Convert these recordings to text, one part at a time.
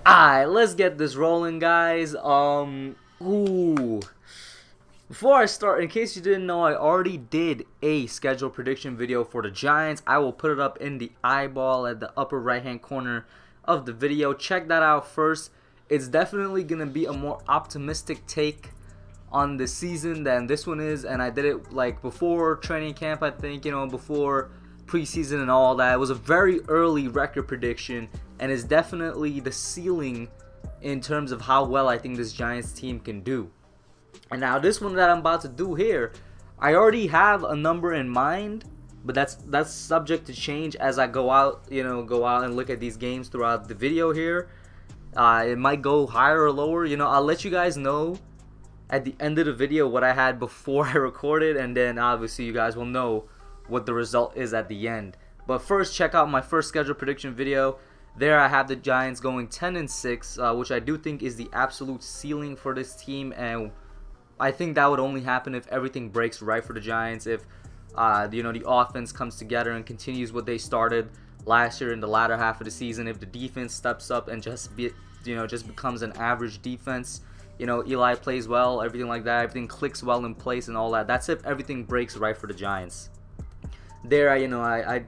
Alright, let's get this rolling, guys. Before I start, in case you didn't know, I already did a schedule prediction video for the Giants. I will put it up in the eyeball at the upper right-hand corner of the video. Check that out first. It's definitely going to be a more optimistic take on the season than this one is, and I did it like before training camp, I think, before preseason and all that. It was a very early record prediction, and it's definitely the ceiling in terms of how well I think this Giants team can do. And now this one that I'm about to do here, I already have a number in mind, but that's subject to change as I go out and look at these games throughout the video here. It might go higher or lower. I'll let you guys know at the end of the video what I had before I recorded, and then obviously you guys will know what the result is at the end. But first, check out my first schedule prediction video. There I have the Giants going 10-6, which I do think is the absolute ceiling for this team, and I think that would only happen if everything breaks right for the Giants. If the offense comes together and continues what they started last year in the latter half of the season. If the defense steps up and just becomes an average defense. Eli plays well, everything like that, everything clicks well in place and all that. That's if everything breaks right for the Giants. There, I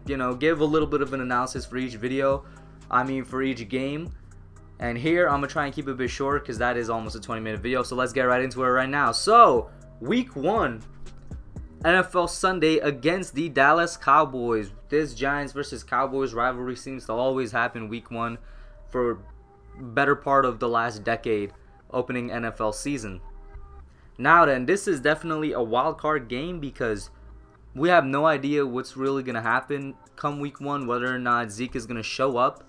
give a little bit of an analysis for each video. For each game. And here, I'm going to try and keep it a bit short because that is almost a 20-minute video. So let's get right into it right now. So, Week 1, NFL Sunday against the Dallas Cowboys. This Giants versus Cowboys rivalry seems to always happen Week 1 for better part of the last decade opening NFL season. Now then, this is definitely a wild card game because we have no idea what's really going to happen come Week 1, whether or not Zeke is going to show up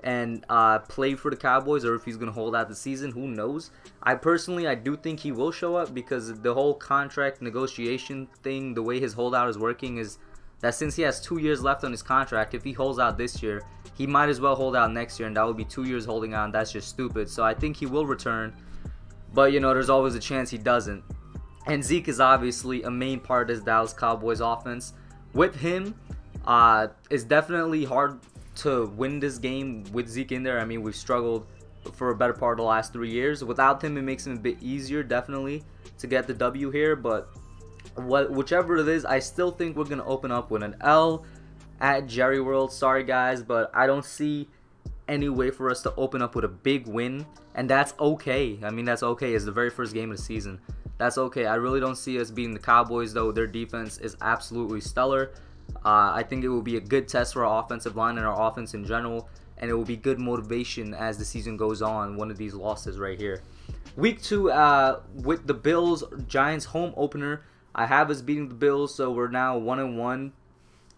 and play for the Cowboys, or if he's going to hold out the season. Who knows? I do think he will show up because the whole contract negotiation thing, the way his holdout is working is that since he has 2 years left on his contract, if he holds out this year, he might as well hold out next year, and that would be 2 years holding out, and that's just stupid. So I think he will return, but there's always a chance he doesn't. And Zeke is obviously a main part of this Dallas Cowboys offense. With him, it's definitely hard to win this game with Zeke in there. We've struggled for a better part of the last 3 years. Without him, it makes him a bit easier, definitely, to get the W here. But whichever it is, I still think we're going to open up with an L at Jerry World. Sorry, guys, but I don't see any way for us to open up with a big win. And that's okay. That's okay. It's the very first game of the season. That's okay. I really don't see us beating the Cowboys, though. Their defense is absolutely stellar. I think it will be a good test for our offensive line and our offense in general, and it will be good motivation as the season goes on, one of these losses right here. Week 2, with the Bills, Giants home opener, I have us beating the Bills, so we're now 1-1,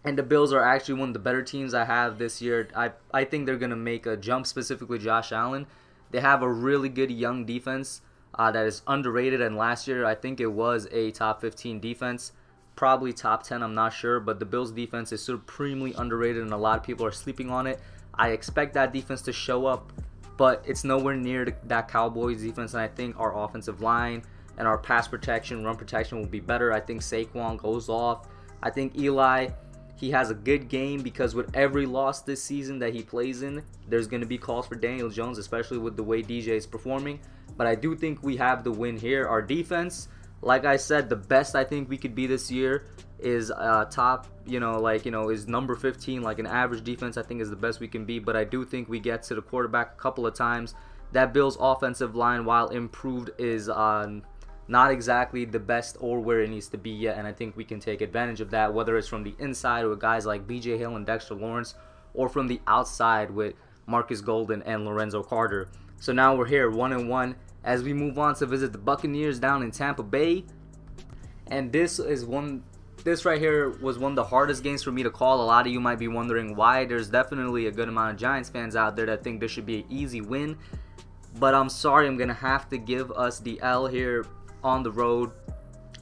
and the Bills are actually one of the better teams I have this year. I think they're going to make a jump, specifically Josh Allen. They have a really good young defense that is underrated, and last year I think it was a top 15 defense. Probably top 10, I'm not sure, but the Bills defense is supremely underrated and a lot of people are sleeping on it. I expect that defense to show up, but it's nowhere near that Cowboys defense, and I think our offensive line and our pass protection, run protection will be better. I think Saquon goes off. I think Eli, he has a good game because with every loss this season that he plays in, there's going to be calls for Daniel Jones, especially with the way DJ is performing. But I do think we have the win here. Our defense, like I said, the best I think we could be this year is top, is number 15, like an average defense I think is the best we can be. But I do think we get to the quarterback a couple of times. That Bills offensive line, while improved, is not exactly the best or where it needs to be yet. And I think we can take advantage of that, whether it's from the inside with guys like BJ Hill and Dexter Lawrence, or from the outside with Marcus Golden and Lorenzo Carter. So now we're here 1-1. As we move on to visit the Buccaneers down in Tampa Bay, and this right here was one of the hardest games for me to call. A lot of you might be wondering why. There's definitely a good amount of Giants fans out there that think this should be an easy win, but I'm sorry, I'm gonna have to give us the L here on the road,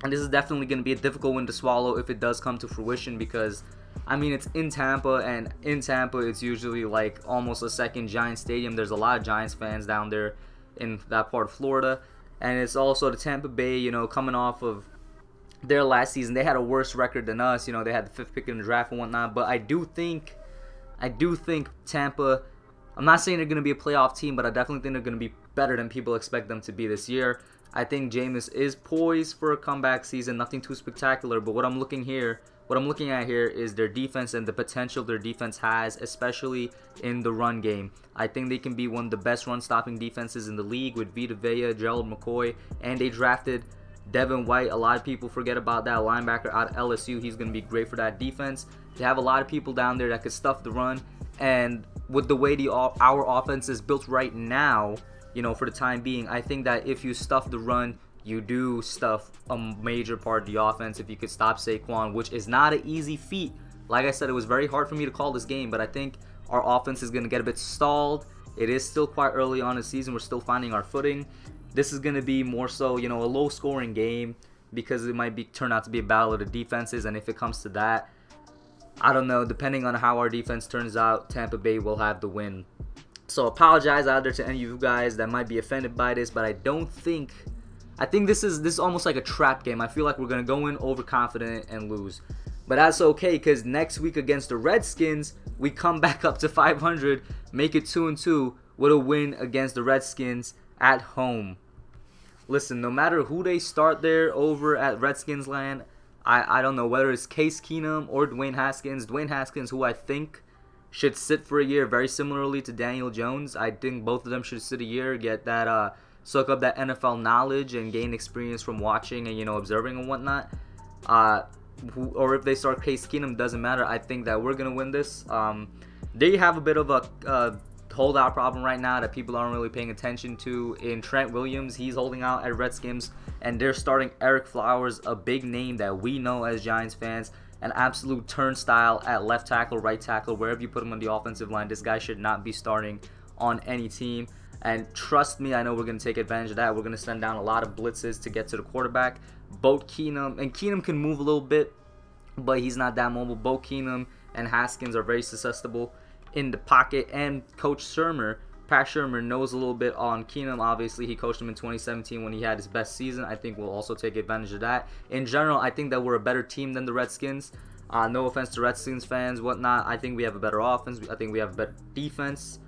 and this is definitely gonna be a difficult one to swallow if it does come to fruition because it's in Tampa, and in Tampa it's usually like almost a second Giants stadium. There's a lot of Giants fans down there in that part of Florida, and it's also the Tampa Bay, coming off of their last season. They had a worse record than us. They had the 5th pick in the draft and whatnot, but I do think Tampa I'm not saying they're going to be a playoff team, but I definitely think they're going to be better than people expect them to be this year. I think Jameis is poised for a comeback season, nothing too spectacular, but what I'm looking at here is their defense and the potential their defense has, especially in the run game. I think they can be one of the best run-stopping defenses in the league with Vita Vea, Gerald McCoy, and they drafted Devin White. A lot of people forget about that linebacker out of LSU. He's going to be great for that defense. They have a lot of people down there that could stuff the run, and with the way our offense is built right now, you know, for the time being, I think that if you stuff the run, you do stuff a major part of the offense if you could stop Saquon, which is not an easy feat. Like I said, it was very hard for me to call this game, but I think our offense is going to get a bit stalled. It is still quite early on in the season. We're still finding our footing. This is going to be more so, you know, a low-scoring game because it might turn out to be a battle of the defenses, and if it comes to that, I don't know. Depending on how our defense turns out, Tampa Bay will have the win. So apologize out there to any of you guys that might be offended by this, but I think this is almost like a trap game. I feel like we're going to go in overconfident and lose. But that's okay, because next week against the Redskins, we come back up to 500, make it 2-2 with a win against the Redskins at home. Listen, no matter who they start there over at Redskins land, I don't know whether it's Case Keenum or Dwayne Haskins. Dwayne Haskins, who I think should sit for a year, very similarly to Daniel Jones. I think both of them should sit a year, get that, soak up that NFL knowledge and gain experience from watching and, you know, observing and whatnot. Or if they start Case Keenum, doesn't matter. I think that we're gonna win this. They have a bit of a holdout problem right now that people aren't really paying attention to in Trent Williams. He's holding out at Redskins, and they're starting Eric Flowers, a big name that we know as Giants fans, an absolute turnstile at left tackle, right tackle, wherever you put him on the offensive line. This guy should not be starting on any team. And trust me, I know we're going to take advantage of that. We're going to send down a lot of blitzes to get to the quarterback. Both Keenum, and Keenum can move a little bit, but he's not that mobile. Both Keenum and Haskins are very susceptible in the pocket, and Coach Shurmur, Pat Shurmur, knows a little bit on Keenum. Obviously, he coached him in 2017 when he had his best season. I think we'll also take advantage of that. In general, I think that we're a better team than the Redskins. No offense to Redskins fans, whatnot. I think we have a better offense. I think we have a better defense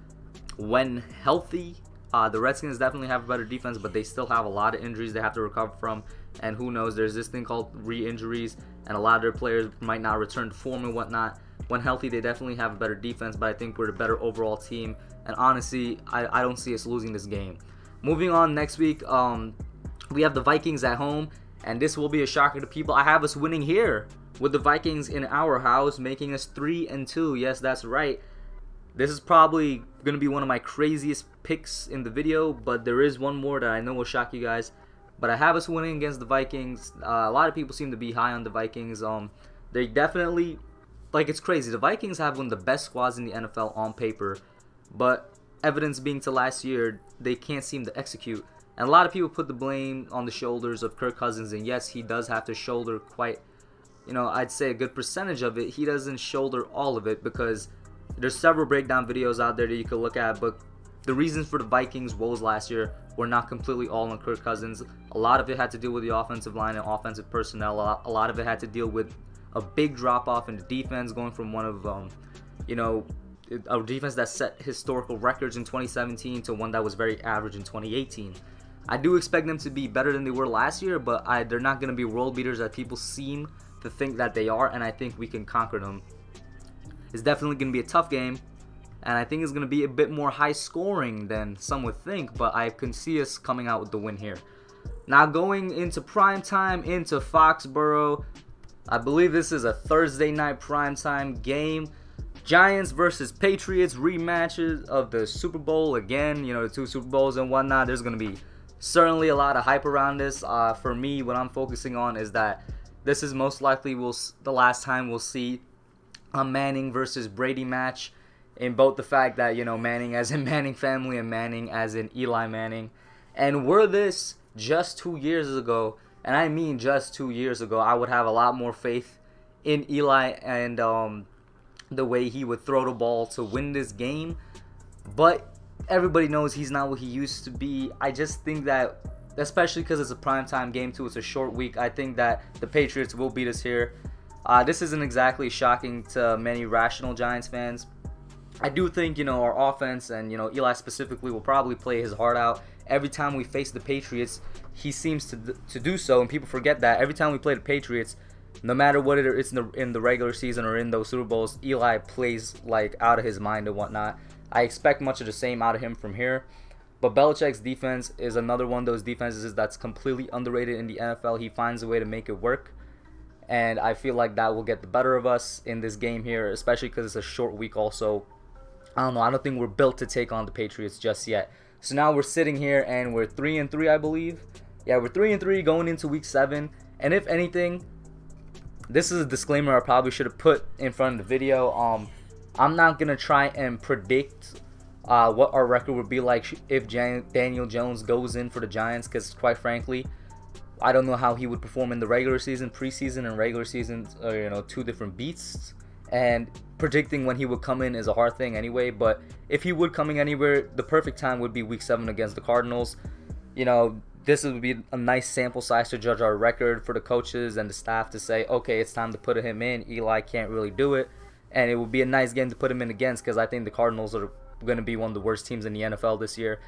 when healthy. The Redskins definitely have a better defense, but they still have a lot of injuries they have to recover from. And who knows, there's this thing called re-injuries, and a lot of their players might not return to form and whatnot. When healthy, they definitely have a better defense, but I think we're a better overall team. And honestly, I don't see us losing this game. Moving on, next week, we have the Vikings at home, and this will be a shocker to people. I have us winning here with the Vikings in our house, making us 3-2. Yes, that's right. This is probably going to be one of my craziest picks in the video, but there is one more that I know will shock you guys. But I have us winning against the Vikings. A lot of people seem to be high on the Vikings. They definitely, like, it's crazy. The Vikings have one of the best squads in the NFL on paper, but evidence being to last year, they can't seem to execute. And a lot of people put the blame on the shoulders of Kirk Cousins, and yes, he does have to shoulder quite, you know, I'd say a good percentage of it. He doesn't shoulder all of it because there's several breakdown videos out there that you can look at, but the reasons for the Vikings' woes last year were not completely all on Kirk Cousins. A lot of it had to do with the offensive line and offensive personnel. A lot of it had to deal with a big drop-off in the defense, going from one of, you know, a defense that set historical records in 2017 to one that was very average in 2018. I do expect them to be better than they were last year, but they're not going to be world beaters that people seem to think that they are, and I think we can conquer them. It's definitely going to be a tough game, and I think it's going to be a bit more high scoring than some would think, but I can see us coming out with the win here. Now going into prime time, into Foxborough, I believe this is a Thursday night primetime game. Giants versus Patriots, rematches of the Super Bowl again, you know, the two Super Bowls and whatnot. There's going to be certainly a lot of hype around this. For me, what I'm focusing on is that this is most likely the last time we'll see a Manning versus Brady match, in both the fact that, you know, Manning as in Manning family and Manning as in Eli Manning. And were this just 2 years ago, and I mean just 2 years ago, I would have a lot more faith in Eli and the way he would throw the ball to win this game. But everybody knows he's not what he used to be. I just think that, especially because it's a primetime game too, it's a short week, I think that the Patriots will beat us here. This isn't exactly shocking to many rational Giants fans. I do think, our offense and, Eli specifically will probably play his heart out. Every time we face the Patriots, he seems to do so, and people forget that. Every time we play the Patriots, no matter what it is in the regular season or in those Super Bowls, Eli plays like out of his mind and whatnot. I expect much of the same out of him from here. But Belichick's defense is another one of those defenses that's completely underrated in the NFL. He finds a way to make it work. And I feel like that will get the better of us in this game here, especially because it's a short week also. I don't know. I don't think we're built to take on the Patriots just yet. So now we're sitting here and we're 3-3, I believe. Yeah, we're 3-3 going into week 7. And if anything, this is a disclaimer I probably should have put in front of the video. I'm not going to try and predict what our record would be like if Daniel Jones goes in for the Giants, because quite frankly, I don't know how he would perform in the regular season. Preseason and regular season are, two different beasts, and predicting when he would come in is a hard thing anyway. But if he would come in anywhere, the perfect time would be week 7 against the Cardinals. This would be a nice sample size to judge our record for the coaches and the staff to say, okay, it's time to put him in. Eli can't really do it. And it would be a nice game to put him in against, because I think the Cardinals are going to be one of the worst teams in the NFL this year.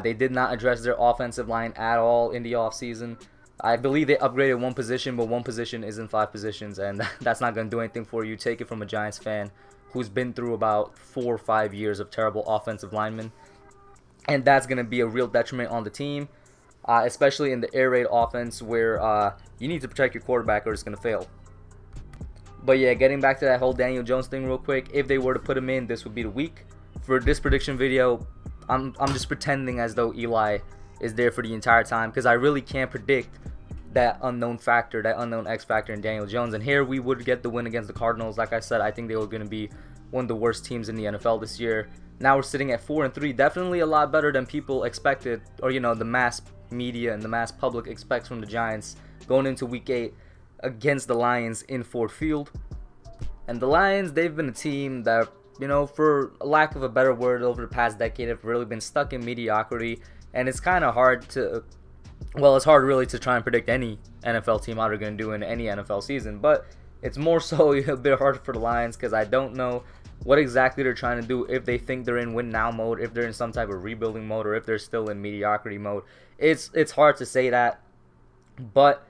They did not address their offensive line at all in the offseason. I believe they upgraded one position, but one position isn't 5 positions, and that's not going to do anything for you. Take it from a Giants fan who's been through about 4 or 5 years of terrible offensive linemen. And that's going to be a real detriment on the team, especially in the air raid offense where you need to protect your quarterback or it's going to fail. But yeah, getting back to that whole Daniel Jones thing real quick, if they were to put him in, this would be the week. For this prediction video, I'm just pretending as though Eli is there for the entire time, because I really can't predict that unknown factor, that unknown X factor in Daniel Jones. And here we would get the win against the Cardinals. Like I said, I think they were going to be one of the worst teams in the NFL this year. Now we're sitting at 4-3, definitely a lot better than people expected, or the mass media and the mass public expects from the Giants going into week 8 against the Lions in Ford Field. And the Lions, they've been a team that, for lack of a better word, over the past decade have really been stuck in mediocrity. And it's kind of hard to, well, it's hard really to try and predict any NFL team how they're going to do in any NFL season. But it's more so a bit hard for the Lions, because I don't know what exactly they're trying to do, if they think they're in win now mode, if they're in some type of rebuilding mode, or if they're still in mediocrity mode. It's hard to say that. But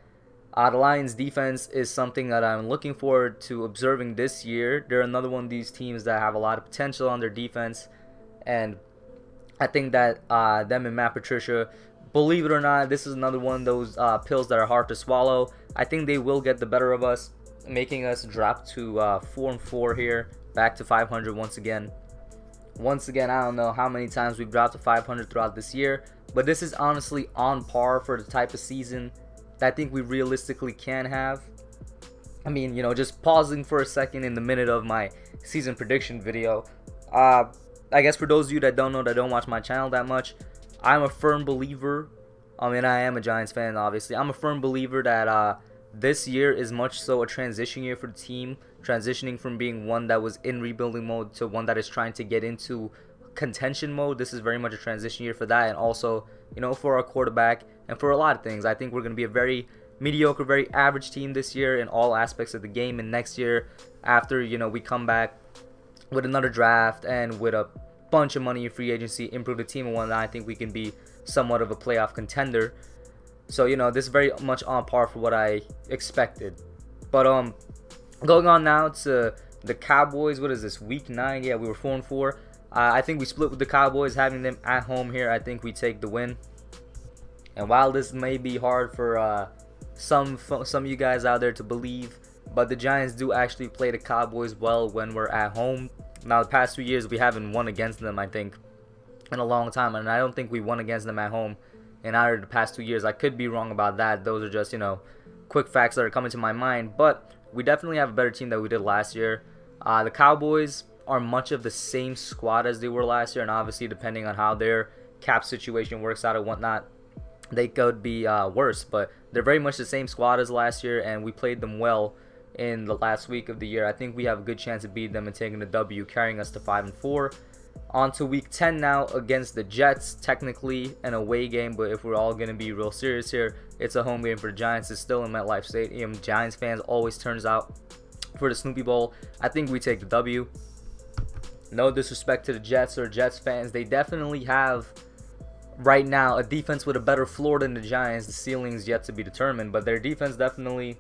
the Lions defense is something that I'm looking forward to observing this year. They're another one of these teams that have a lot of potential on their defense, and I think that them and Matt Patricia, believe it or not, this is another one of those pills that are hard to swallow. I think they will get the better of us, making us drop to 4-4 here, back to 500 once again. Once again, I don't know how many times we've dropped to 500 throughout this year, but this is honestly on par for the type of season that I think we realistically can have. I mean, just pausing for a second in the minute of my season prediction video. I guess for those of you that don't know, that don't watch my channel that much, I'm a firm believer, I am a Giants fan, obviously. I'm a firm believer that this year is much so a transition year for the team, transitioning from being one that was in rebuilding mode to one that is trying to get into contention mode. This is very much a transition year for that, and also, for our quarterback and for a lot of things. I think we're going to be a very mediocre, very average team this year in all aspects of the game, and next year, after, we come back with another draft and with a bunch of money in free agency, improve the team and whatnot, I think we can be somewhat of a playoff contender. So, this is very much on par for what I expected. But going on now to the Cowboys. What is this, week 9? Yeah, we were 4-4. I think we split with the Cowboys, having them at home here. I think we take the win. And while this may be hard for some of you guys out there to believe, but the Giants do actually play the Cowboys well when we're at home. Now, the past 2 years, we haven't won against them, I think, in a long time. And I don't think we won against them at home in either of the past 2 years. I could be wrong about that. Those are just, quick facts that are coming to my mind. But we definitely have a better team than we did last year. The Cowboys are much of the same squad as they were last year. And obviously, depending on how their cap situation works out and whatnot, they could be worse. But they're very much the same squad as last year. And we played them well in the last week of the year. I think we have a good chance of beating them and taking the W, carrying us to 5-4. On to week 10 now against the Jets. Technically an away game, but if we're all going to be real serious here, it's a home game for the Giants. It's still in MetLife Stadium. Giants fans always turns out for the Snoopy Bowl. I think we take the W. No disrespect to the Jets or Jets fans. They definitely have, right now, a defense with a better floor than the Giants. The ceiling's yet to be determined, but their defense definitely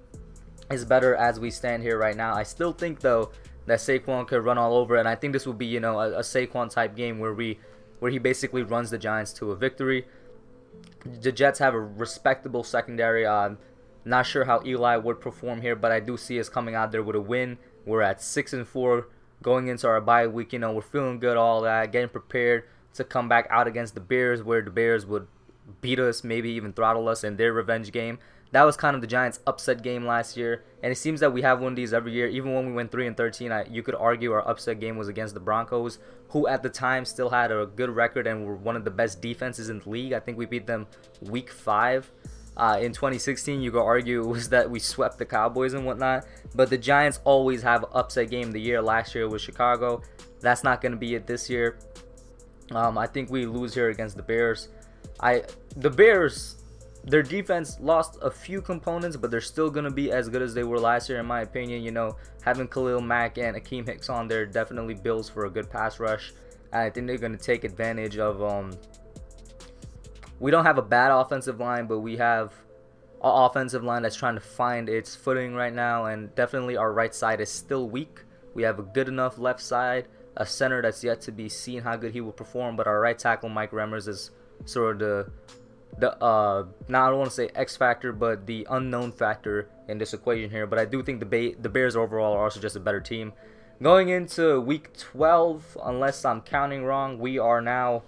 is better as we stand here right now. I still think, though, that Saquon could run all over, and I think this will be, you know, a Saquon-type game where he basically runs the Giants to a victory. The Jets have a respectable secondary. Not sure how Eli would perform here, but I do see us coming out there with a win. We're at 6-4 going into our bye week. You know, we're feeling good, all that, getting prepared to come back out against the Bears, where the Bears would beat us, maybe even throttle us in their revenge game. That was kind of the Giants' upset game last year, and it seems that we have one of these every year. Even when we went 3-13, you could argue our upset game was against the Broncos, who at the time still had a good record and were one of the best defenses in the league. I think we beat them week 5. In 2016, you could argue it was that we swept the Cowboys and whatnot, but the Giants always have an upset game of the year. Last year was Chicago. That's not going to be it this year. I think we lose here against the Bears. The Bears, their defense lost a few components, but they're still going to be as good as they were last year, in my opinion. You know, having Khalil Mack and Akeem Hicks on there definitely builds for a good pass rush. And I think they're going to take advantage of we don't have a bad offensive line, but we have an offensive line that's trying to find its footing right now, and definitely our right side is still weak. We have a good enough left side, a center that's yet to be seen how good he will perform, but our right tackle Mike Remmers is sort of now I don't want to say X factor, but the unknown factor in this equation here. But I do think the Bears overall are also just a better team. Going into week 12, unless I'm counting wrong, we are now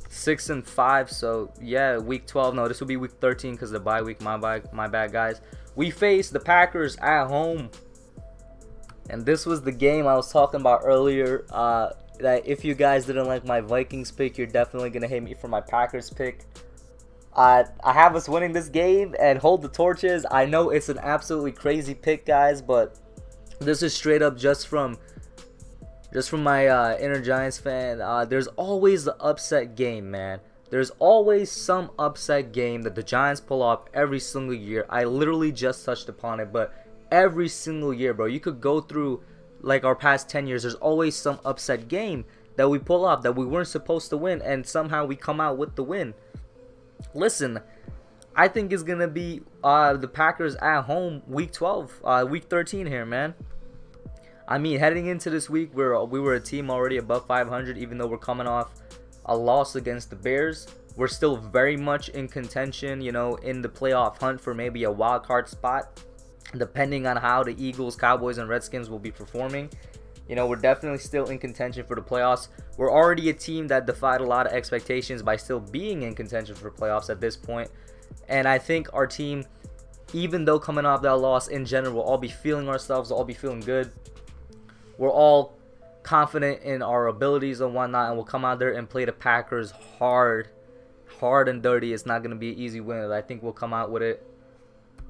6-5. So yeah, week 12. No, this will be week 13 because of the bye week. My bad, guys. We face the Packers at home, and this was the game I was talking about earlier. That if you guys didn't like my Vikings pick, you're definitely gonna hate me for my Packers pick. I have us winning this game and hold the torches. I know it's an absolutely crazy pick, guys, but this is straight up just from my inner Giants fan. There's always the upset game, man. There's always some upset game that the Giants pull off every single year. I literally just touched upon it, but every single year, bro. You could go through like our past 10 years. There's always some upset game that we pull off that we weren't supposed to win, and somehow we come out with the win. Listen, I think it's gonna be the Packers at home week 12, week 13 here, man. I mean, heading into this week, we were a team already above 500, even though we're coming off a loss against the Bears. We're still very much in contention, you know, in the playoff hunt for maybe a wild card spot, depending on how the Eagles, Cowboys, and Redskins will be performing. You know, we're definitely still in contention for the playoffs. We're already a team that defied a lot of expectations by still being in contention for playoffs at this point. And I think our team, even though coming off that loss in general, we'll all be feeling ourselves, we'll all be feeling good. We're all confident in our abilities and whatnot, and we'll come out there and play the Packers hard and dirty. It's not going to be an easy win. I think we'll come out with it.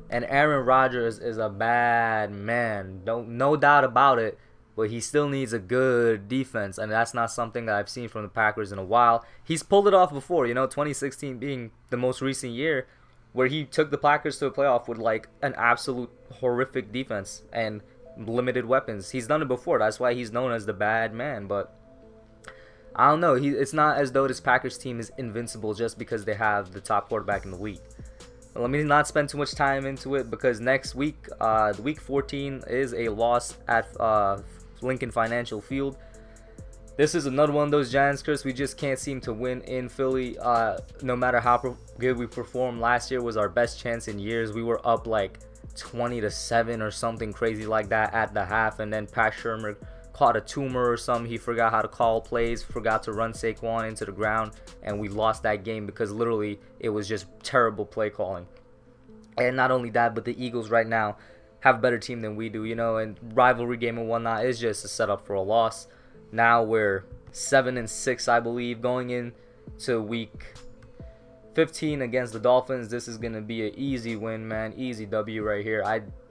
And Aaron Rodgers is a bad man. No doubt about it. But he still needs a good defense, and that's not something that I've seen from the Packers in a while. He's pulled it off before, you know, 2016 being the most recent year where he took the Packers to a playoff with like an absolute horrific defense and limited weapons. He's done it before. That's why he's known as the bad man. But I don't know. It's not as though this Packers team is invincible just because they have the top quarterback in the league. Let me not spend too much time into it, because next week, week 14, is a loss at Lincoln Financial Field. This is another one of those Giants curse. We just can't seem to win in Philly. No matter how good we performed, last year was our best chance in years. We were up like 20-7 or something crazy like that at the half, and then Pat Shurmur caught a tumor or something. He forgot how to call plays, forgot to run Saquon into the ground, and we lost that game because literally it was just terrible play calling. And not only that, but the Eagles right now have a better team than we do, you know, and rivalry game and whatnot is just a setup for a loss. Now we're 7-6, I believe, going into week 15 against the Dolphins. This is going to be an easy win, man. Easy W right here.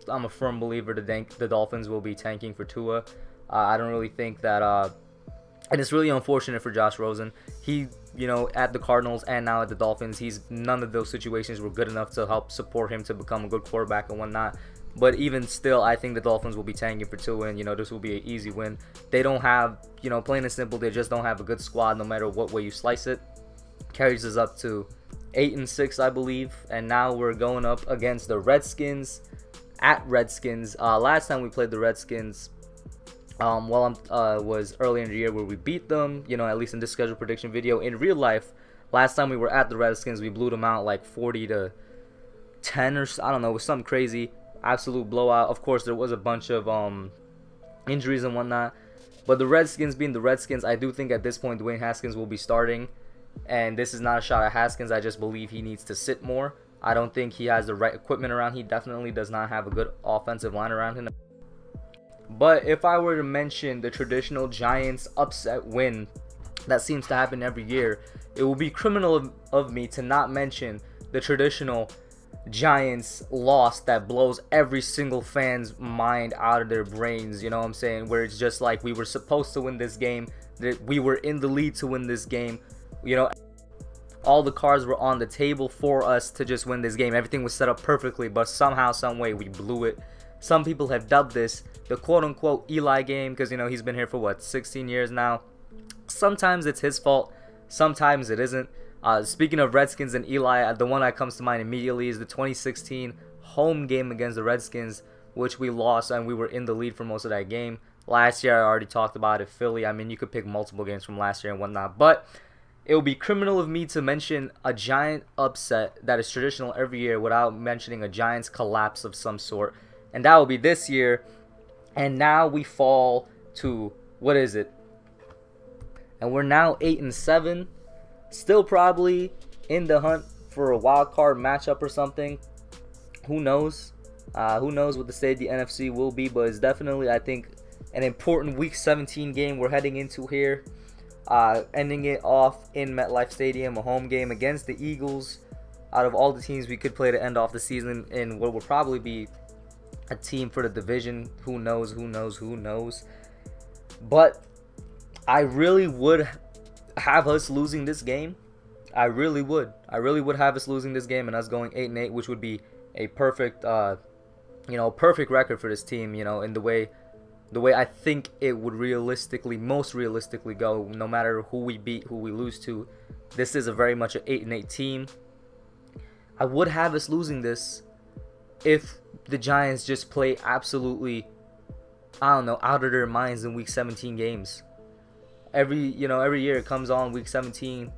I'm a firm believer the Dolphins will be tanking for Tua. I don't really think that, and it's really unfortunate for Josh Rosen. He, you know, at the Cardinals and now at the Dolphins, none of those situations were good enough to help support him to become a good quarterback and whatnot. But even still, I think the Dolphins will be tanking for 2 wins. You know, this will be an easy win. They don't have, you know, plain and simple, they just don't have a good squad no matter what way you slice it. Carries us up to 8-6, I believe. And now we're going up against the Redskins at Redskins. Last time we played the Redskins, was earlier in the year where we beat them, you know, at least in this schedule prediction video. In real life, last time we were at the Redskins, we blew them out like 40-10 or I don't know, it was something crazy. Absolute blowout. Of course, there was a bunch of injuries and whatnot, but the Redskins being the Redskins, I do think at this point Dwayne Haskins will be starting, and this is not a shot at Haskins. I just believe he needs to sit more. I don't think he has the right equipment around. He definitely does not have a good offensive line around him. But if I were to mention the traditional Giants upset win that seems to happen every year, it will be criminal of me to not mention the traditional Giants loss that blows every single fan's mind out of their brains, you know what I'm saying, where it's just like we were supposed to win this game, that we were in the lead to win this game, you know, all the cards were on the table for us to just win this game. Everything was set up perfectly, but somehow, some way, we blew it. Some people have dubbed this the quote-unquote Eli game because, you know, he's been here for what, 16 years now. Sometimes it's his fault, sometimes it isn't. Speaking of Redskins and Eli, the one that comes to mind immediately is the 2016 home game against the Redskins, which we lost, and we were in the lead for most of that game. Last year, I already talked about it, Philly. I mean, you could pick multiple games from last year and whatnot, but it would be criminal of me to mention a Giant upset that is traditional every year without mentioning a Giants collapse of some sort, and that will be this year. And now we fall to, what is it? And we're now 8-7. Still probably in the hunt for a wild card matchup or something. Who knows? Who knows what the state of the NFC will be, but it's definitely, I think, an important Week 17 game we're heading into here. Ending it off in MetLife Stadium, a home game against the Eagles. Out of all the teams we could play to end off the season in what will probably be a team for the division. Who knows? Who knows? Who knows? But I really would have us losing this game. I really would have us losing this game and us going 8-8, which would be a perfect perfect record for this team, you know, in the way I think it would most realistically go, no matter who we beat, who we lose to. This is a very much an 8-8 team. I would have us losing this if the Giants just play absolutely, I don't know, out of their minds in Week 17 games. Every year it comes on Week 17,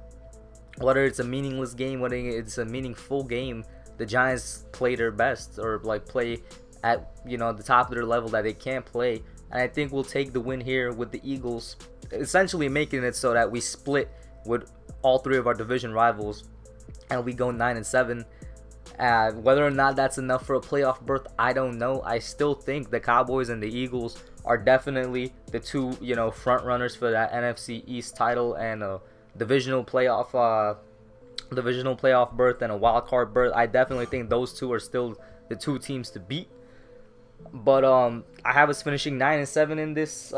whether it's a meaningless game, whether it's a meaningful game, the Giants play their best, or like play at, you know, the top of their level that they can't play. And I think we'll take the win here with the Eagles, essentially making it so that we split with all three of our division rivals and we go 9-7. Whether or not that's enough for a playoff berth, I don't know. I still think the Cowboys and the Eagles are definitely the two, you know, front runners for that NFC East title and a divisional playoff berth and a wild card berth. I definitely think those two are still the two teams to beat. But I have us finishing 9-7 in this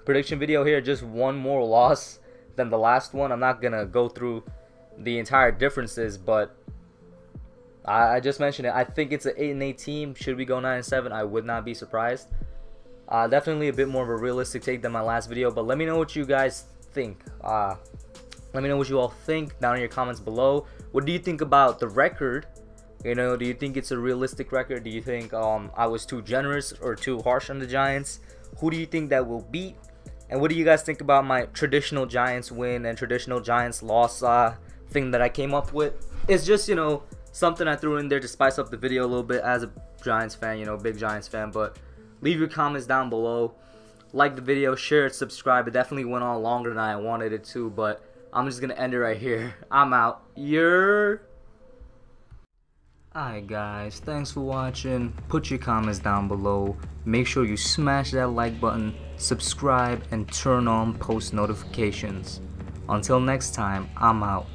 prediction video here. Just one more loss than the last one. I'm not gonna go through the entire differences, but I just mentioned it. I think it's an 8-8 team. Should we go 9-7? I would not be surprised. Definitely a bit more of a realistic take than my last video, but let me know what you guys think. Let me know what you all think down in your comments below. What do you think about the record? You know, do you think it's a realistic record? Do you think I was too generous or too harsh on the Giants? Who do you think that will beat? And what do you guys think about my traditional Giants win and traditional Giants loss thing that I came up with? It's just, you know, something I threw in there to spice up the video a little bit as a Giants fan, you know, big Giants fan. But leave your comments down below. Like the video, share it, subscribe. It definitely went on longer than I wanted it to, but I'm just going to end it right here. I'm out. Alright guys, thanks for watching. Put your comments down below. Make sure you smash that like button, subscribe, and turn on post notifications. Until next time, I'm out.